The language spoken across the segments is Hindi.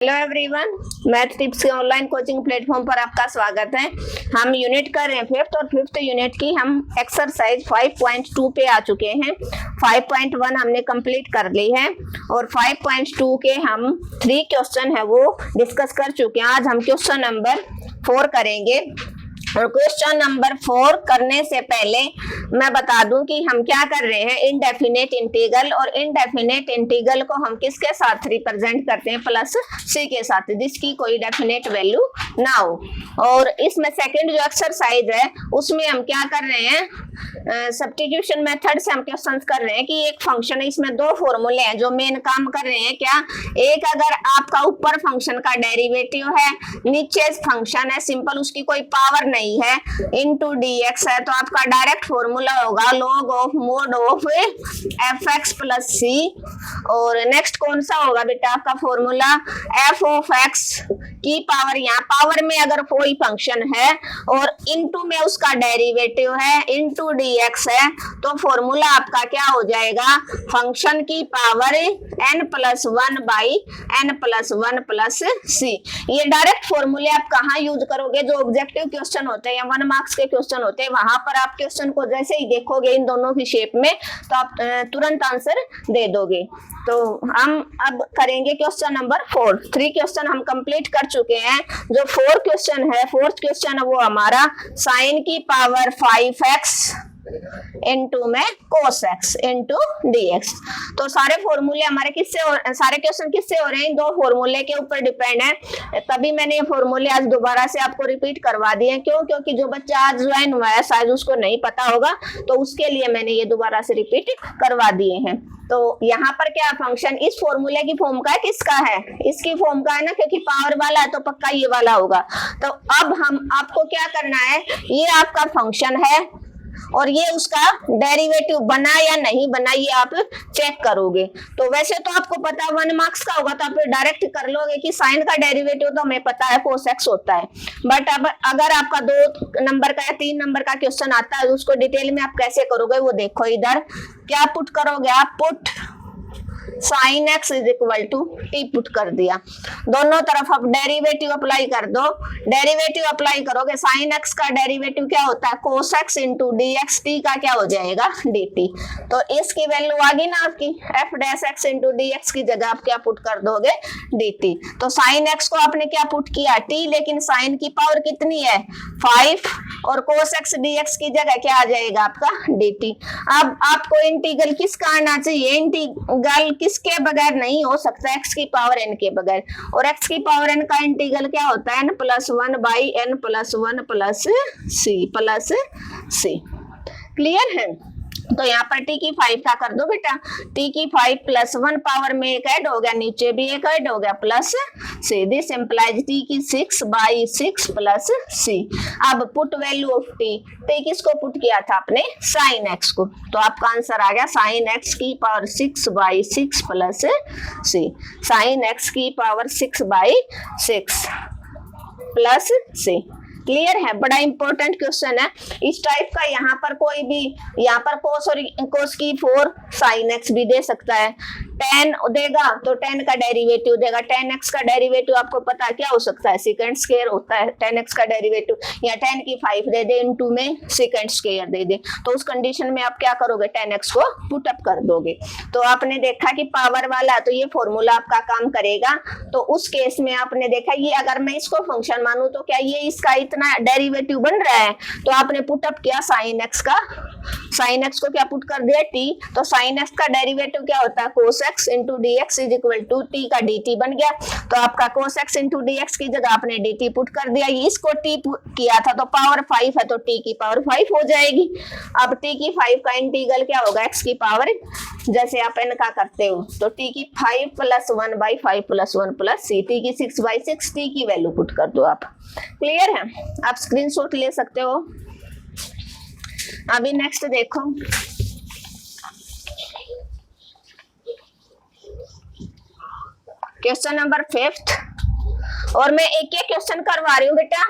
हेलो एवरीवन, मैथ टिप्स के ऑनलाइन कोचिंग प्लेटफॉर्म पर आपका स्वागत है। हम यूनिट कर रहे हैं फिफ्थ और फिफ्थ यूनिट की हम एक्सरसाइज 5.2 पे आ चुके हैं। 5.1 हमने कंप्लीट कर ली है और 5.2 के हम 3 क्वेश्चन है वो डिस्कस कर चुके हैं। आज हम क्वेश्चन नंबर 4 करेंगे और क्वेश्चन नंबर 4 करने से पहले मैं बता दूं कि हम क्या कर रहे हैं। इनडेफिनेट इंटीग्रल और इनडेफिनेट इंटीग्रल को हम किसके साथ रिप्रेजेंट करते हैं, प्लस सी के साथ, जिसकी कोई डेफिनेट वैल्यू ना हो। और इसमें सेकंड जो एक्सरसाइज है उसमें हम क्या कर रहे हैं, सब्स्टिट्यूशन मेथड से हम क्वेश्चन कर रहे हैं कि एक फंक्शन है, इसमें 2 फॉर्मूले हैं जो मेन काम कर रहे हैं। क्या, एक अगर आपका ऊपर फंक्शन का डेरिवेटिव है, नीचे फंक्शन है सिंपल, उसकी कोई पावर नहीं है, इनटू dx है, तो आपका डायरेक्ट फॉर्मूला होगा log of mod of fx plus C. और नेक्स्ट कौन सा होगा बेटा आपका फॉर्मूला, f ऑफ x की पावर, यहाँ पावर में अगर कोई फंक्शन है और इनटू में उसका डेरिवेटिव है, इनटू dx है, तो फॉर्मूला आपका क्या हो जाएगा, फंक्शन की power n plus 1 by n plus 1 plus C. ये डायरेक्ट फॉर्मूले आप कहाँ यूज करोगे, जो ऑब्जेक्टिव क्वेश्चन होते हैं या 1 मार्क्स के क्वेश्चन होते हैं, वहां पर आप क्वेश्चन को जैसे ही देखोगे इन दोनों की शेप में तो आप तुरंत आंसर दे दोगे। तो हम अब करेंगे क्वेश्चन नंबर 4। 3 क्वेश्चन हम कंप्लीट कर चुके हैं। जो 4 क्वेश्चन है, 4th क्वेश्चन है वो हमारा साइन की पावर 5x इनटू में cos x इनटू dx। तो सारे फॉर्मूले हमारे किससे, सारे क्वेश्चन किससे हो रहे हैं, 2 फॉर्मूले के ऊपर डिपेंड है। तभी मैंने ये फॉर्मूले आज दोबारा से आपको रिपीट करवा दिए। क्यों, क्योंकि जो बच्चा आज ज्वाइन हुआ है शायद उसको नहीं पता होगा, तो उसके लिए मैंने ये दोबारा से रिपीट करवा दिए हैं। तो यहाँ पर क्या फंक्शन इस फॉर्मूले की फॉर्म का है, किसका है, इसकी फॉर्म का है ना, क्योंकि पावर वाला है तो पक्का ये वाला होगा। तो अब हम आपको क्या करना है, ये आपका फंक्शन है और ये उसका डेरिवेटिव बना या नहीं बना ये आप चेक करोगे। तो वैसे तो आपको पता 1 मार्क्स का होगा तो आप डायरेक्ट कर लोगे कि साइन का डेरिवेटिव तो हमें पता है cos x होता है। बट अब अगर आपका 2 नंबर का या 3 नंबर का क्वेश्चन आता है उसको डिटेल में आप कैसे करोगे वो देखो। इधर क्या पुट करोगे आप, put sine x is equal to t put कर दिया। दोनों तरफ आप डेरिवेटिव अप्लाई कर दो। डेरिवेटिव अप्लाई करोगे, साइन एक्स का डेरिवेटिव क्या होता है, cos x into d x, t का क्या हो जाएगा, डी टी। तो इसकी वैल्यू आ गई ना आपकी, F dash x into d x की जगह आप क्या पुट कर दोगे, डी टी। तो साइन एक्स को आपने क्या पुट किया, टी, लेकिन साइन की पावर कितनी है 5 और कोस एक्स डी एक्स की जगह क्या आ जाएगा आपका डी टी। अब आपको इंटीग्रल किसका आना चाहिए, इंटीग्रल किसके बगैर नहीं हो सकता, x की पावर n के बगैर। और x की पावर n का इंटीग्रल क्या होता है, n plus 1 by n plus 1 plus C. Clear है। तो यहाँ पर t की 5 का कर दो बेटा, t की 5 प्लस 1 पावर में एक ऐड हो गया, नीचे भी एक ऐड हो गया, plus c. This implies t की 6 बाई 6 प्लस सी। अब put value of t, t किसको पुट किया था आपने, साइन x को, तो आपका आंसर आ गया साइन x की power 6 by 6 plus C. Sine x की power 6 by 6 plus C. Clear है, बड़ा इंपॉर्टेंट क्वेश्चन है इस टाइप का। यहाँ पर कोई भी, यहाँ पर कोस और कोस की 4 साइन एक्स भी दे सकता है, 10 देगा तो 10 का डेरिवेटिव देगा। 10x का डेरिवेटिव आपको पता है क्या हो सकता है, सेकंड स्क्वायर होता है 10x का डेरिवेटिव, या 10 की 5 दे दे इनटू में सेकंड स्क्वायर दे दे, तो उस कंडीशन में आप क्या करोगे, 10x को पुट अप कर दोगे। तो आपने देखा कि पावर वाला तो ये फॉर्मूला आपका काम करेगा। तो उस केस में आपने देखा ये अगर मैं इसको फंक्शन मानूं तो क्या ये इसका इतना डेरिवेटिव बन रहा है, तो आपने पुट अप किया साइन एक्स का, साइन एक्स को क्या पुट कर दिया टी, तो साइन एक्स का डेरिवेटिव क्या होता है, cos x into d x is equal to t का डी टी बन गया। तो आपका cos x into d x की जगह आपने डी टी पुट कर दिया, इसको टी किया था तो पावर 5 है तो टी की पावर 5 हो जाएगी। अब टी की 5 का इंटीग्रल क्या होगा, एक्स की पावर जैसे आप n का करते हो, तो टी की 5 plus 1 by 5 plus 1 plus c, t की 6 बाई 6, टी की वैल्यू पुट कर दो आप। क्लियर है, आप स्क्रीनशॉट ले सकते हो। अभी नेक्स्ट देखो, क्वेश्चन नंबर 5 और मैं एक एक क्वेश्चन करवा रही हूँ बेटा।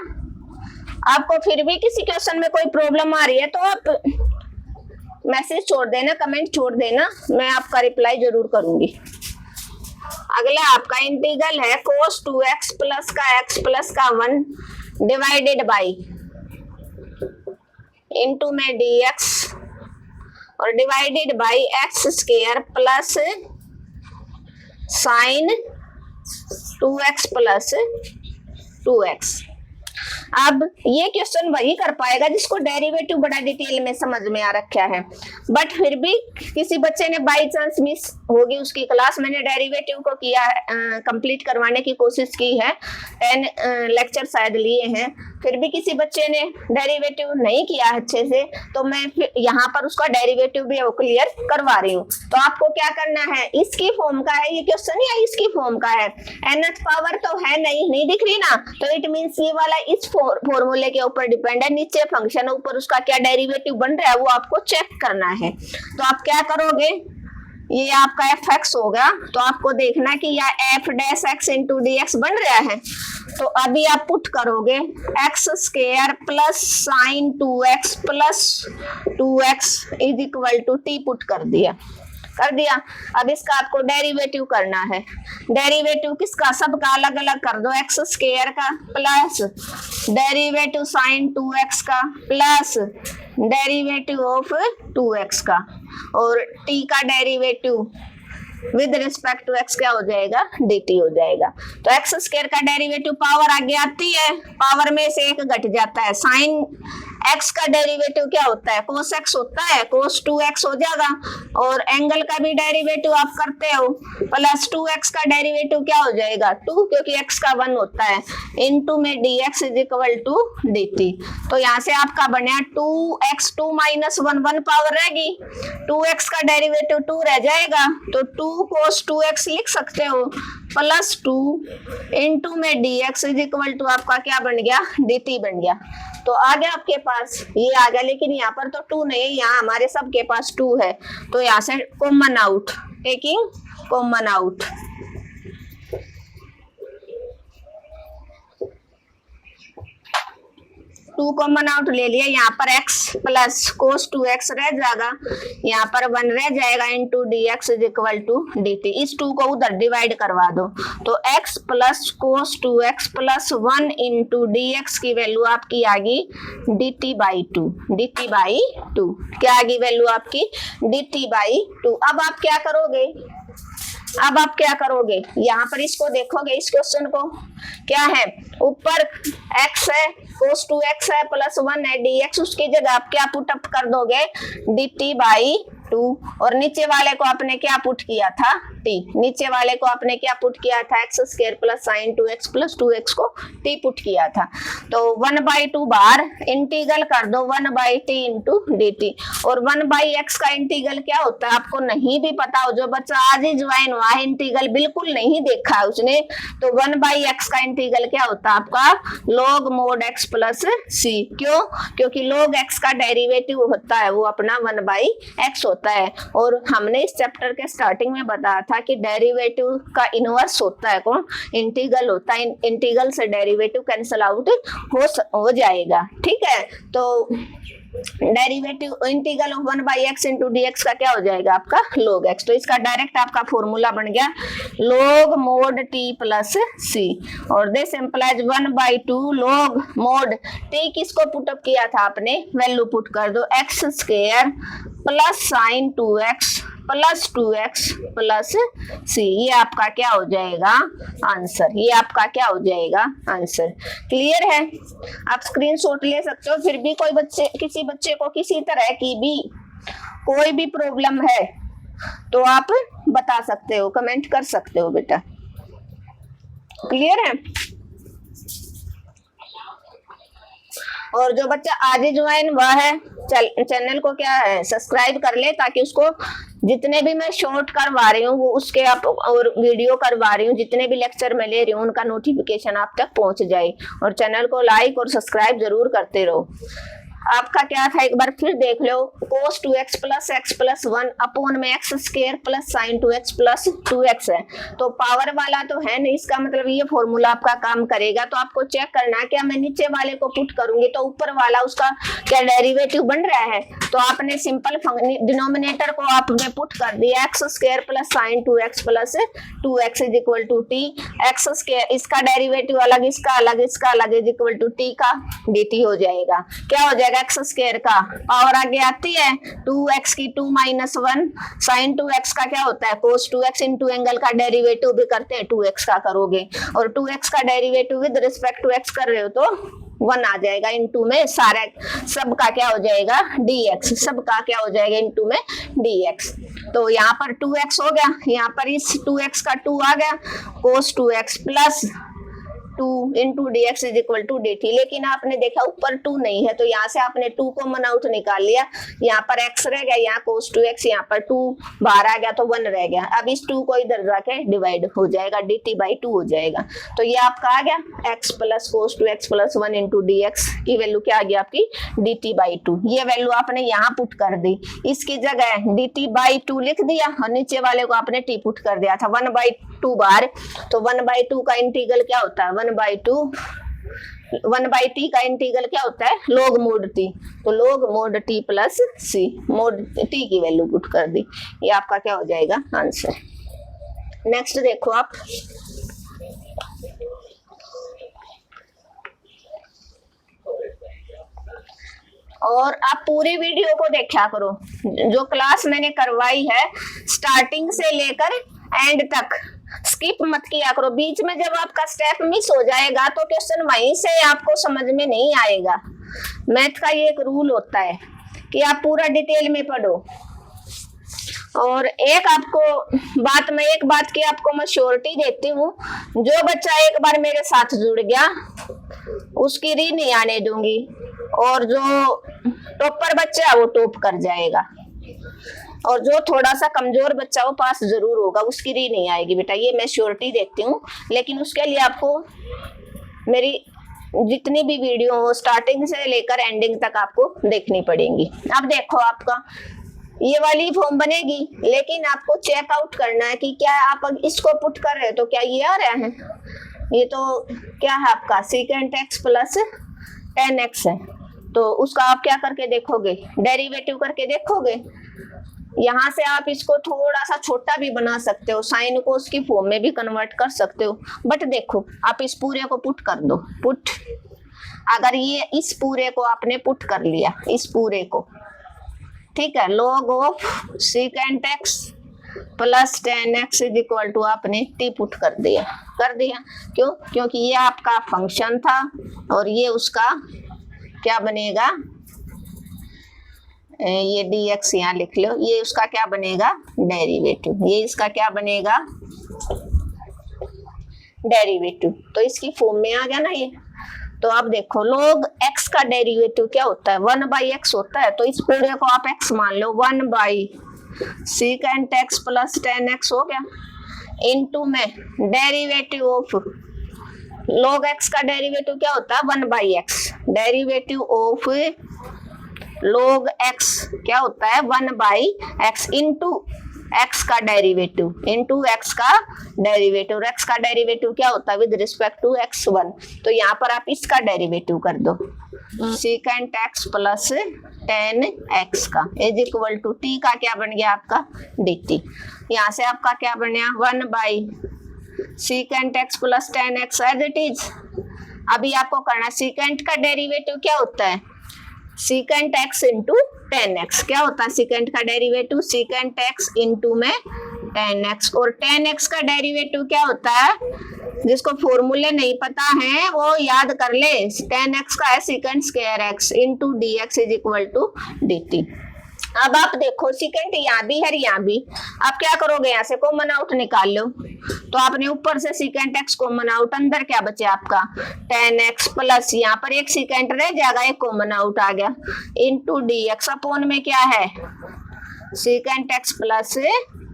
आपको फिर भी किसी क्वेश्चन में कोई प्रॉब्लम आ रही है तो आप मैसेज छोड़ देना, कमेंट छोड़ देना, मैं आपका रिप्लाई जरूर करूंगी। अगला आपका इंटीग्रल है cos 2x प्लस का x प्लस का 1 डिवाइडेड बाई इंटू में dx और divided by x square plus sine 2x plus 2x। अब ये क्वेश्चन वही कर पाएगा जिसको डेरिवेटिव बड़ा डिटेल में समझ में आ रखा है, बट फिर भी किसी बच्चे ने बाई चांस मिस होगी उसकी क्लास, मैंने डेरिवेटिव को किया कंप्लीट करवाने की कोशिश की है, 10 लेक्चर शायद लिए हैं, फिर भी किसी बच्चे ने डेरिवेटिव नहीं किया अच्छे से, तो मैं यहाँ पर उसका डेरिवेटिव भी क्लियर करवा रही हूँ। तो आपको क्या करना है, इसकी फॉर्म का है ये क्वेश्चन या इसकी फॉर्म का है, nth पावर तो है नहीं दिख रही ना, तो इट मीन्स ये वाला इस फॉर्मूले के ऊपर डिपेंड है, नीचे फंक्शन है ऊपर उसका क्या डेरिवेटिव बन रहा है वो आपको चेक करना है। तो आप क्या करोगे, ये आपका fx होगा, तो आपको देखना कि यह f dash x into d x बन रहा है, तो अभी आप पुट करोगे x square plus sine 2x plus 2x is equal to t, put कर दिया। अब इसका आपको डेरिवेटिव करना है, डेरिवेटिव किसका, सबका अलग अलग कर दो, एक्स स्क्वायर का प्लस डेरिवेटिव साइन 2x का प्लस डेरिवेटिव ऑफ 2x का, और t का derivative with respect to x क्या हो जाएगा, dt हो जाएगा। तो एक्स स्क्वायर का डेरिवेटिव पावर आगे आती है, पावर में से एक घट जाता है, साइन x का डेरिवेटिव क्या होता है, cos x होता है, cos 2x हो जाएगा, और एंगल का भी डेरिवेटिव आप करते हो, प्लस 2x का डेरिवेटिव क्या हो जाएगा 2, क्योंकि x का 1 होता है, इनटू में dx is equal to dt। तो यहाँ से आपका बना 2x 2 माइनस 1 1 पावर रहेगी, 2x का डेरिवेटिव 2 रह जाएगा, तो 2 cos 2x लिख सकते हो, प्लस 2 इनटू में dx इज इक्वल टू आपका क्या बन गया, dt बन गया। तो आ गया आपके पास, ये आ गया, लेकिन यहाँ पर तो 2 नहीं है, यहाँ हमारे सबके पास 2 है, तो यहाँ से common out, taking common out, two common out ले लिया, यहाँ पर x प्लस cos 2x रह जाएगा, यहाँ पर 1 रह जाएगा, into d x is equal to D t, इस 2 को उधर डिवाइड करवा दो, तो x plus cos 2x plus 1 into d x की वैल्यू आपकी आ गई dt बाई 2, dt बाई 2 क्या आ गई वैल्यू आपकी, dt बाई 2। अब आप क्या करोगे, यहाँ पर इसको देखोगे, इस क्वेश्चन को क्या है, ऊपर x है, cos 2x है, प्लस 1 है dx, उसकी जगह आप क्या पुट अप कर दोगे, dt बाई 2, और नीचे वाले को आपने क्या पुट किया था, t, नीचे वाले को आपने क्या पुट किया था, x square plus sine 2x plus 2x को t पुट किया था, तो 1/2 बार इंटीग्रल कर दो 1/t इंटू dt, और 1/x का इंटीग्रल क्या होता है आपको नहीं भी पता हो, जो बच्चा आज ही ज्वाइन हुआ है इंटीग्रल बिल्कुल नहीं देखा है उसने, तो 1/x का इंटीग्रल क्या होता है आपका, log mod x plus c, क्यों, क्योंकि log x का डेरिवेटिव होता है वो अपना 1/x होता है, और हमने इस चैप्टर के स्टार्टिंग में बताया था कि डेरिवेटिव का इनवर्स होता है कौन, इंटीग्रल होता है, इंटीग्रल से डेरिवेटिव कैंसिल आउट हो जाएगा, ठीक है। तो derivative integral of 1/x into d x का क्या हो जाएगा आपका log x, तो इसका डायरेक्ट आपका फॉर्मूला बन गया log mod t plus c, और this implies 1/2 log mod t, किसको पुटअप किया था आपने, वैल्यू पुट कर दो x square plus sine 2x plus 2x plus c, ये आपका क्या हो जाएगा आंसर, ये आपका क्या हो जाएगा आंसर। क्लियर है, आप स्क्रीनशॉट ले सकते हो, फिर भी किसी बच्चे को किसी तरह की भी कोई भी प्रॉब्लम है तो आप बता सकते हो, कमेंट कर सकते हो बेटा। क्लियर है, और जो बच्चा आज ही ज्वाइन हुआ है चैनल को क्या है सब्सक्राइब कर ले, ताकि उसको जितने भी मैं शॉर्ट करवा रही हूँ वो उसके आप और वीडियो करवा रही हूँ, जितने भी लेक्चर मैं ले रही हूँ उनका नोटिफिकेशन आप तक पहुँच जाए, और चैनल को लाइक और सब्सक्राइब जरूर करते रहो। आपका क्या था, एक बार फिर देख लो, cos 2x plus x plus 1 upon में x square plus sine 2x plus 2x है। तो पावर वाला तो है नहीं, इसका मतलब ये फॉर्मूला आपका काम करेगा। तो आपको चेक करना है, क्या मैं नीचे वाले को पुट करूंगी तो ऊपर वाला उसका क्या डेरिवेटिव बन रहा है। तो आपने सिंपल डिनोमिनेटर को आपने पुट कर दिया, x square plus sine 2x plus 2x is equal to t, x square इसका डेरिवेटिव अलग, इसका अलग, इसका अलग इज इक्वल टू टी का dt हो जाएगा। क्या हो जाएगा, एक्स स्क्वायर का पावर आगे आती है 2x की 2 माइनस 1 साइन 2x का क्या होता है cos 2x इंटू एंगल का डेरिवेटिव भी करते हैं 2x का करोगे, और 2x का derivative with respect to x कर रहे हो तो 1 आ जाएगा, इंटू में सारा सब का क्या हो जाएगा dx, सब का क्या हो जाएगा इंटू में dx। तो यहाँ पर 2x हो गया, यहाँ पर इस 2x का 2 आ गया, cos 2x plus 2 into d x is equal to D t. लेकिन आपने देखा ऊपर 2 नहीं है, तो यहाँ से आपने 2 को मन आउट निकाल लिया, यहाँ पर x रह गया, यहाँ cos 2x, यहाँ पर 2 बाहर आ गया तो 1 रह गया। अब इस 2 को इधर जाके डिवाइड हो जाएगा, dt बाई 2 हो जाएगा। तो ये आपका आ गया x plus cos 2x plus 1 into d x की वैल्यू क्या आ गई आपकी dt बाई 2। ये वैल्यू आपने यहाँ पुट कर दी, इसकी जगह dt बाई 2 लिख दिया और नीचे वाले को आपने t पुट कर दिया था 1 बाई 2 बार। तो 1 बाई 2 का इंटीग्रल क्या होता है, 1 बाई टी का इंटीग्रल क्या होता है log मोड टी। तो log मोड टी प्लस सी, मोड टी की वैल्यू पुट कर दी, ये आपका क्या हो जाएगा आंसर। नेक्स्ट देखो आप, और आप पूरी वीडियो को देखा करो, जो क्लास मैंने करवाई है स्टार्टिंग से लेकर एंड तक स्किप मत किया करो। बीच में जब आपका स्टेप मिस हो जाएगा तो क्वेश्चन वहीं से आपको समझ में नहीं आएगा। मैथ का ये एक रूल होता है कि आप पूरा डिटेल में पढ़ो। और एक बात की आपको मैं श्योरिटी देती हूँ, जो बच्चा एक बार मेरे साथ जुड़ गया उसकी री नहीं आने दूंगी, और जो टॉपर बच्चा है वो टॉप कर जाएगा, और जो थोड़ा सा कमजोर बच्चा वो पास जरूर होगा, उसकी री नहीं आएगी बेटा, ये मैं श्योरिटी देती हूँ। लेकिन उसके लिए आपको मेरी जितनी भी वीडियो हो स्टार्टिंग से लेकर एंडिंग तक आपको देखनी पड़ेंगी। अब देखो आपका ये वाली फॉर्म बनेगी, लेकिन आपको चेकआउट करना है कि क्या आप इसको पुट कर रहे हो तो क्या ये आ रहा है, ये तो क्या है आपका सेकेंड एक्स प्लस 10x है। तो उसका आप क्या करके देखोगे, डेरिवेटिव करके देखोगे। यहाँ से आप इसको थोड़ा सा छोटा भी बना सकते हो, साइन को उसकी फॉर्म में भी कन्वर्ट कर सकते हो। बट देखो आप इस पूरे को पुट कर दो, पुट, अगर ये इस पूरे को आपने पुट कर लिया, इस पूरे को, ठीक है, log of second x plus 10x is equal to आपने t पुट कर दिया। क्यों? क्योंकि ये आपका फंक्शन था और ये उसका क्या बनेगा, ये dx यहाँ लिख लो, ये उसका क्या बनेगा डेरिवेटिव, ये इसका क्या बनेगा डेरिवेटिव। तो इसकी फॉर्म में आ गया ना ये। तो आप देखो log x का डेरिवेटिव क्या होता है, 1 बाई एक्स होता है। तो इस पूरे को आप x मान लो, 1 by second x plus 10x हो गया, इनटू में डेरिवेटिव ऑफ log x का डेरिवेटिव क्या होता है 1 by x, derivative of log x क्या होता है 1 बाई एक्स इंटू x का डेरिवेटिव, इंटू x का डेरिवेटिव, x का डेरिवेटिव क्या होता है विद रिस्पेक्ट टू x1। तो यहाँ पर आप इसका डेरिवेटिव कर दो, सेकेंड एक्स प्लस 10x का इज इक्वल टू t का क्या बन गया आपका dt। यहाँ से आपका क्या बन गया 1 by second x plus 10x as it is. अभी आपको करना, सेकेंड का डेरिवेटिव क्या होता है सेकेंड एक्स इंटू 10x, क्या होता है सेकेंड का डेरिवेटिव सेकेंड एक्स इंटू में 10x, और 10x का डेरिवेटिव क्या होता है, जिसको फॉर्मूले नहीं पता है वो याद कर ले, 10x का है second square x into d x is equal to D t. अब आप देखो सेकेंड यहाँ भी है यहाँ भी, आप क्या करोगे यहाँ से कॉमन आउट निकाल लो। तो आपने ऊपर से सेकेंड एक्स कॉमन आउट, अंदर क्या बचे आपका 10x प्लस यहाँ पर एक सेकेंड रह जाएगा, एक कॉमन आउट आ गया, इंटू डी एक्स अपॉन में क्या है सेकेंड एक्स प्लस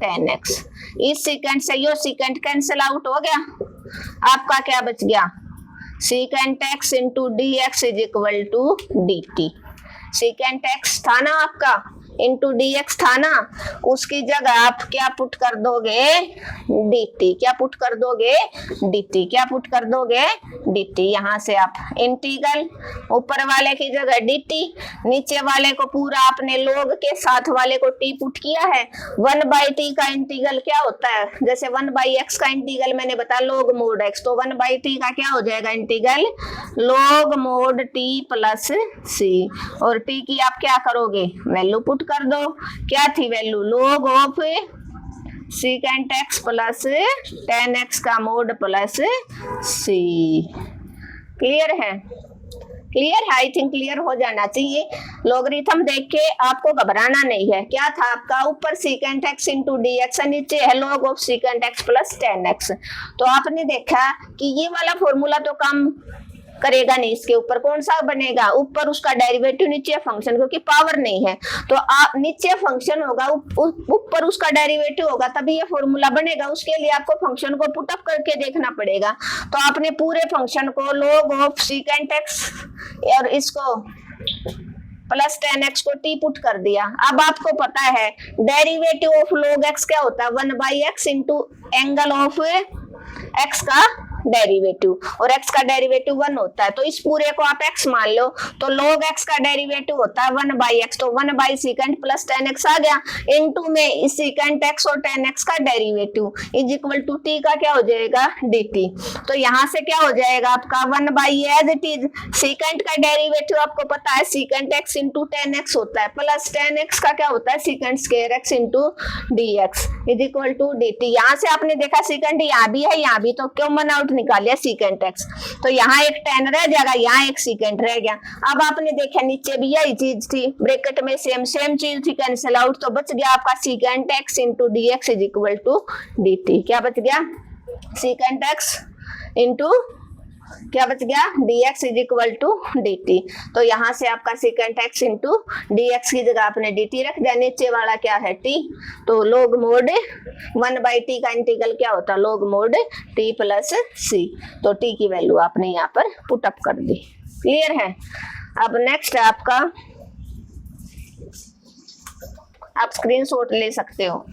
10x। इस सेकेंड से यो सेकेंड कैंसिल आउट हो गया, आपका क्या बच गया second x into d x is equal to D t. Secant x था ना आपका इंटू डी एक्स था ना, उसकी जगह आप क्या पुट कर दोगे, dt। क्या पुट कर दोगे, dt। क्या पुट कर दोगे, dt। यहाँ से आप इंटीग्रल ऊपर वाले की जगह dt, नीचे वाले को पूरा आपने log के साथ वाले को t पुट किया है। 1/t का इंटीग्रल क्या होता है, जैसे 1/x का इंटीग्रल मैंने बताया log mod x, तो 1/t का क्या हो जाएगा integral, log mod t plus c। और t की आप क्या करोगे, वैल्यू पुट कर दो। क्या थी value, log of secant x plus tan x का मोड प्लस c। क्लियर है, क्लियर है, आई थिंक क्लियर हो जाना चाहिए। लॉगरिथम देख के आपको घबराना नहीं है। क्या था आपका, ऊपर secant x into d x, नीचे है log of secant x plus tan x। तो आपने देखा कि ये वाला फॉर्मूला तो काम करेगा नहीं, इसके ऊपर कौन सा बनेगा, ऊपर उसका डेरिवेटिव, नीचे फंक्शन, क्योंकि पावर नहीं है तो आप नीचे फंक्शन होगा, ऊपर उसका डेरिवेटिव होगा, तभी ये फॉर्मूला बनेगा। उसके लिए आपको फंक्शन को पुट अप करके देखना पड़ेगा। तो आपने पूरे फंक्शन को log ऑफ सीकेंट एक्स और इसको प्लस tan x को t पुट कर दिया। अब आपको पता है डेरिवेटिव ऑफ log x क्या होता है, 1/x into angle of x का डेरिवेटिव, और x का डेरिवेटिव 1 होता है। तो इस पूरे को आप x मान लो, तो log x का डेरिवेटिव होता है 1/x, तो 1/सीकेंट प्लस tan x आ गया, इनटू में सीकेंट x और tan x का derivative is equal to t का क्या हो जाएगा, dt। तो यहाँ से क्या हो जाएगा आपका 1/, एज इट इज सीकेंट का डेरिवेटिव आपको पता है secant x into tan x होता है, प्लस tan x का क्या होता है secant square x into dx is equal to dt। यहाँ से आपने देखा सीकेंट यहाँ भी है, यहाँ भी, तो कॉमन आउट निकाल लिया सीकेंट x, तो यहाँ एक tan रह जाएगा, यहाँ एक सीकेंट रह गया। अब आपने देखा नीचे भी यही चीज थी, ब्रैकेट में सेम चीज थी, कैंसिल आउट, तो बच गया आपका secant x into dx is equal to dt। क्या बच गया, सीकेंट x इंटू क्या बच गया, dx is equal to dt। तो यहाँ से आपका सीकेंट x इंटू dx की जगह आपने dt रख दिया, नीचे वाला क्या है t, तो log mod 1/t का इंटीग्रल क्या होता है, log mod t plus c। तो t की वैल्यू आपने यहाँ पर पुट अप कर दी। क्लियर है। अब नेक्स्ट है आपका, आप स्क्रीनशॉट ले सकते हो।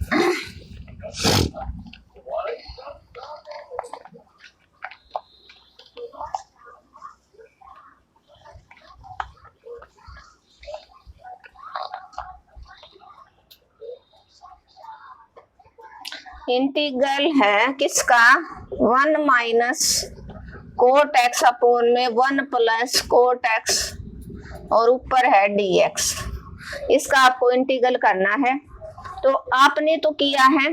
इंटीग्रल है किसका, 1 माइनस कोट एक्स अपॉन में 1 प्लस कोट एक्स और ऊपर है dx। इसका आपको इंटीग्रल करना है। तो आपने तो किया है,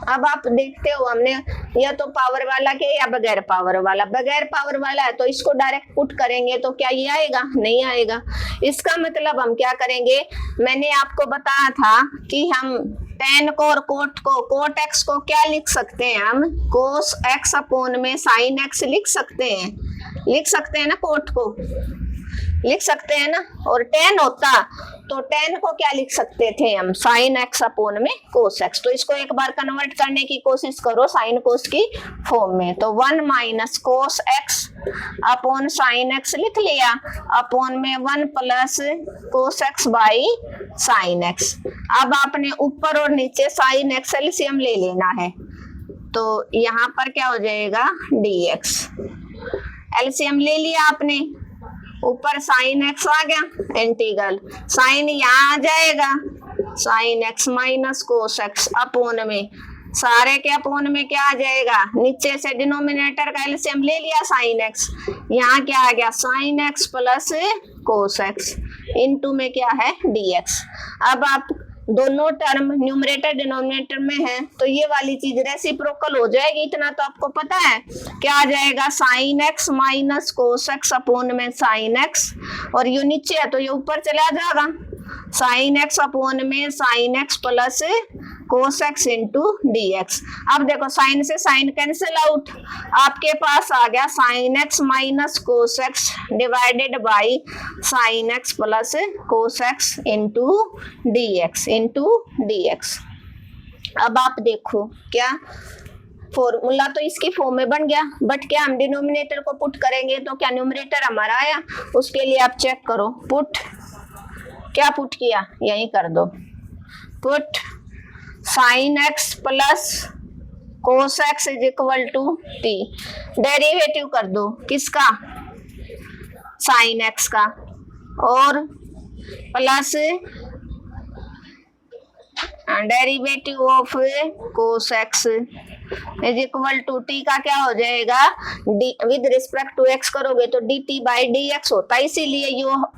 अब आप देखते हो हमने या तो पावर वाला के या बगैर पावर वाला, बगैर पावर वाला है तो इसको डायरेक्ट पुट करेंगे तो क्या ये आएगा, नहीं आएगा। इसका मतलब हम क्या करेंगे, मैंने आपको बताया था कि हम tan को और कोट एक्स को क्या लिख सकते हैं, हम कोस एक्स अपॉन में साइन एक्स लिख सकते हैं ना, कोट को लिख सकते हैं ना, और tan होता तो tan को क्या लिख सकते थे हम, साइन एक्स अपॉन में कोस एक्स। तो इसको एक बार कन्वर्ट करने की कोशिश करो साइन कोस की फॉर्म में, तो 1 minus cos x upon sine x लिख लिया, अपॉन में 1 plus cos x by sine x. अब आपने ऊपर और नीचे साइन एक्स एलसीएम ले लेना है, तो यहाँ पर क्या हो जाएगा dx, एलसीएम ले लिया आपने, ऊपर साइन एक्स आ गया, इंटीग्रल साइन यहाँ आ जाएगा, sine x minus cos x upon में सारे के अपॉन में क्या आ जाएगा, नीचे से डिनोमिनेटर का एलसीएम ले लिया साइन एक्स, यहाँ क्या आ गया sign x plus cos x, into में क्या है dx। अब आप दोनों टर्म न्यूमरेटर डिनोमिनेटर में है तो ये वाली चीज रेसिप्रोकल हो जाएगी, इतना तो आपको पता है। क्या आ जाएगा sine x minus cos x upon में साइन एक्स, और ये नीचे है तो ये ऊपर चला जाएगा, साइन एक्स अपॉन में sine x plus cos x into dx। अब देखो साइन से साइन कैंसिल आउट, आपके पास आ गया sine x minus cos x divided by sine x plus cos x into dx। अब आप देखो क्या फॉर्मूला तो इसकी फॉर्म में बन गया, बट क्या हम डिनोमिनेटर को पुट करेंगे तो क्या न्यूमरेटर हमारा आया, उसके लिए आप चेक करो, पुट क्या पुट किया, यही कर दो, put sine x plus cos x is equal to t, derivative कर दो किसका, साइन एक्स का, और plus derivative of cos x is equal to t का क्या हो जाएगा, d with respect to x करोगे तो d t by d x होता है। इसीलिए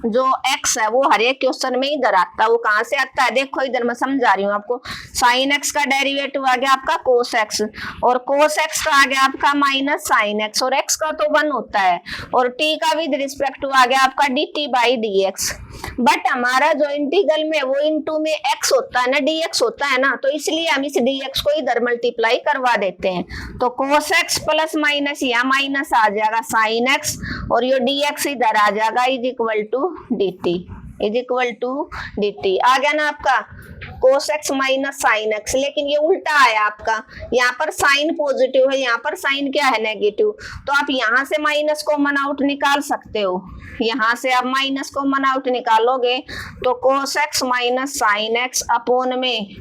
जो एक्स है वो हर एक क्वेश्चन में इधर आता है। वो कहाँ से आता है, देखो इधर मैं समझा रही हूँ आपको। साइन एक्स का डेरिवेटिव आ गया आपका कोस एक्स, और कोस एक्स का आ गया आपका माइनस साइन एक्स, और एक्स का तो 1 होता है, और टी का विद रिस्पेक्ट टू आ गया आपका D t by d x. But हमारा जो इंटीग्रल में वो इनटू में एक्स होता है ना, डी एक्स होता है ना, तो इसलिए हम इस डी एक्स को इधर मल्टीप्लाई करवा देते हैं। तो कोस एक्स प्लस माइनस, यहाँ माइनस आ जाएगा साइन एक्स, और ये डी एक्स इधर आ जाएगा is equal to D T, is equal to D T. आ गया ना आपका cos x minus sine x, लेकिन ये उल्टा आया आपका, यहाँ पर साइन पॉजिटिव है, यहाँ पर साइन क्या है, नेगेटिव। तो आप यहाँ से माइनस कॉमन आउट निकाल सकते हो, यहाँ से आप माइनस कॉमन आउट निकालोगे तो cos x minus sine x upon में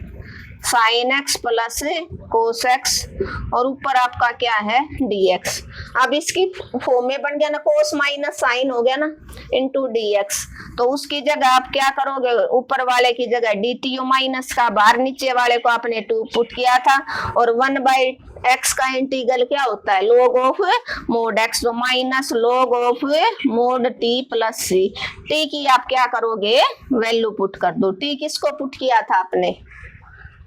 sine x plus cos x, और ऊपर आपका क्या है डी एक्स। अब इसकी फॉर्म में बन गया ना, कोस माइनस साइन हो गया ना इंटू डी एक्स। तो उसकी जगह आप क्या करोगे, ऊपर वाले की जगह डी टी यू माइनस का, बाहर नीचे वाले को आपने 2 पुट किया था, और 1 बाई एक्स का इंटीग्रल क्या होता है, लॉग ऑफ मोड एक्स, तो minus log of mod T plus c. T की आप क्या करोगे, वैल्यू पुट कर दो। टी किसको पुट किया था आपने,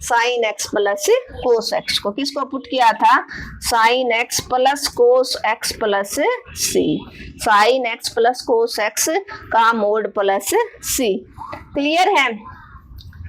sine x plus cos x को। किसको पुट किया था, sine x plus cos x plus सी, sine x plus cos x का मोड प्लस सी। क्लियर है।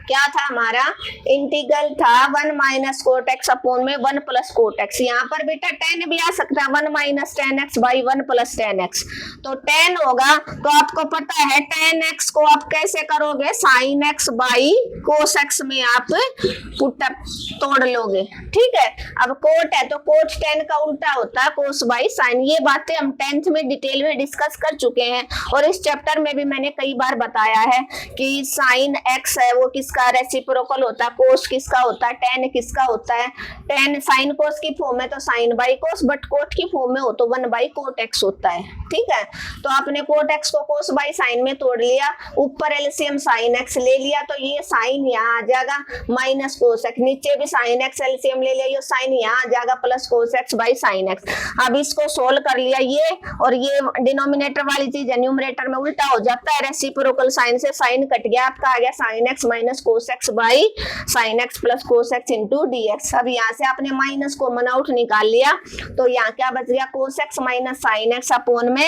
क्या था हमारा इंटीग्रल था 1 माइनस कोट एक्स अपोन में 1 प्लस कोट एक्स। यहाँ पर बेटा 10 भी आ सकता है, 1 minus 10x by 1 plus 10x, तो 10 होगा। तो आपको पता है 10x को आप कैसे करोगे, sine x by cos x में आप पुटअप तोड़ लोगे, ठीक है। अब कोट है तो कोट 10 का उल्टा होता है कोस बाई साइन। ये बातें हम 10th में डिटेल में डिस्कस कर चुके हैं, और इस चैप्टर में भी मैंने कई बार बताया है कि साइन एक्स है वो किसका रेसिप्रोकल होता है, कोस किसका होता है, टेन किसका होता है। टेन साइन कोस की फॉर्म में तो sine by cos, but cot की फॉर्म में हो तो 1 बाई कोट एक्स होता है, ठीक है। तो आपने कोट एक्स को कोस बाई साइन में तोड़ लिया, ऊपर एलसीएम साइन एक्स ले लिया, तो ये साइन यहाँ आ जाएगा माइनस कोस एक्स, नीचे भी साइन एक्स एलसीएम ले लिया, ये साइन यहाँ आ जाएगा plus cos x by sine x. अब इसको सोल्व कर लिया, ये और ये डिनोमिनेटर वाली चीज है न्यूमरेटर में उल्टा हो जाता है, रेसिप्रोकल साइन से साइन कट गया, आपका आ गया sine x minus cos x by sine x plus cos x into d x. अब यहाँ से आपने माइनस कॉमन आउट निकाल लिया, तो यहाँ क्या बच गया, cos x minus sine x upon में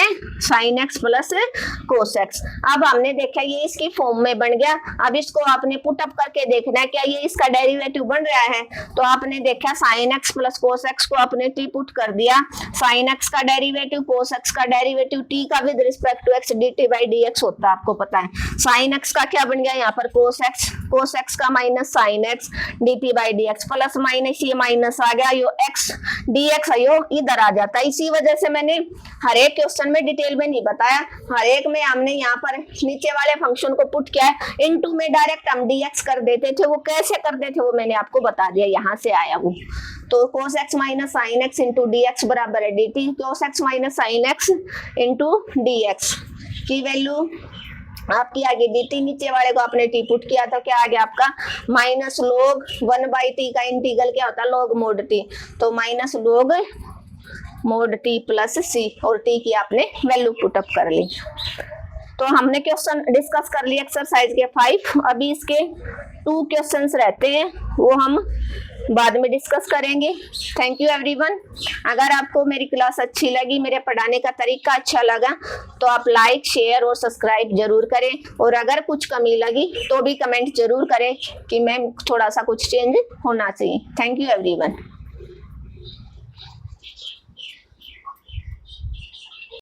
sine x plus cos x. अब हमने देखा ये इसकी फॉर्म में बन गया। अब इसको आपने पुटअप करके देखना है क्या ये इसका डेरिवेटिव बन रहा है। तो आपने देखा sine x plus cos x को आपने टी पुट कर दिया, साइन एक्स का डेरिवेटिव कोस एक्स का डेरिवेटिव टी का with respect to x d t by d x होता है, आपको पता है। साइन एक्स का क्या बन गया यहाँ पर कोस एक्स का minus sine x d t by d x, plus minus ये माइनस आ गया, यो एक्स डी एक्स यो इधर आ जाता है। इसी वजह से मैंने हर एक क्वेश्चन में डिटेल में नहीं बताया, हर एक में हमने यहाँ पर नीचे वाले फंक्शन को पुट किया है, इनटू में डायरेक्ट हम डी एक्स कर देते थे। वो कैसे करते थे वो मैंने आपको बता दिया, यहाँ से आया वो। तो cos x minus sine x into d x बराबर है D T cos x minus sine x into d x की वैल्यू आपकी आ गई डी टी, नीचे वाले को आपने टी पुट किया तो क्या आ गया आपका माइनस लॉग 1 बाई टी का इंटीग्रल क्या होता है लॉग मोड टी, तो minus log mod T plus C, और टी की आपने वैल्यू पुटअप कर ली। तो हमने क्वेश्चन डिस्कस कर लिया एक्सरसाइज के 5। अभी इसके 2 क्वेश्चंस रहते हैं, वो हम बाद में डिस्कस करेंगे। Thank you everyone. अगर आपको मेरी क्लास अच्छी लगी, मेरे पढ़ाने का तरीका अच्छा लगा, तो आप लाइक शेयर और सब्सक्राइब जरूर करें, और अगर कुछ कमी लगी तो भी कमेंट जरूर करें कि मैम थोड़ा सा कुछ चेंज होना चाहिए। Thank you everyone.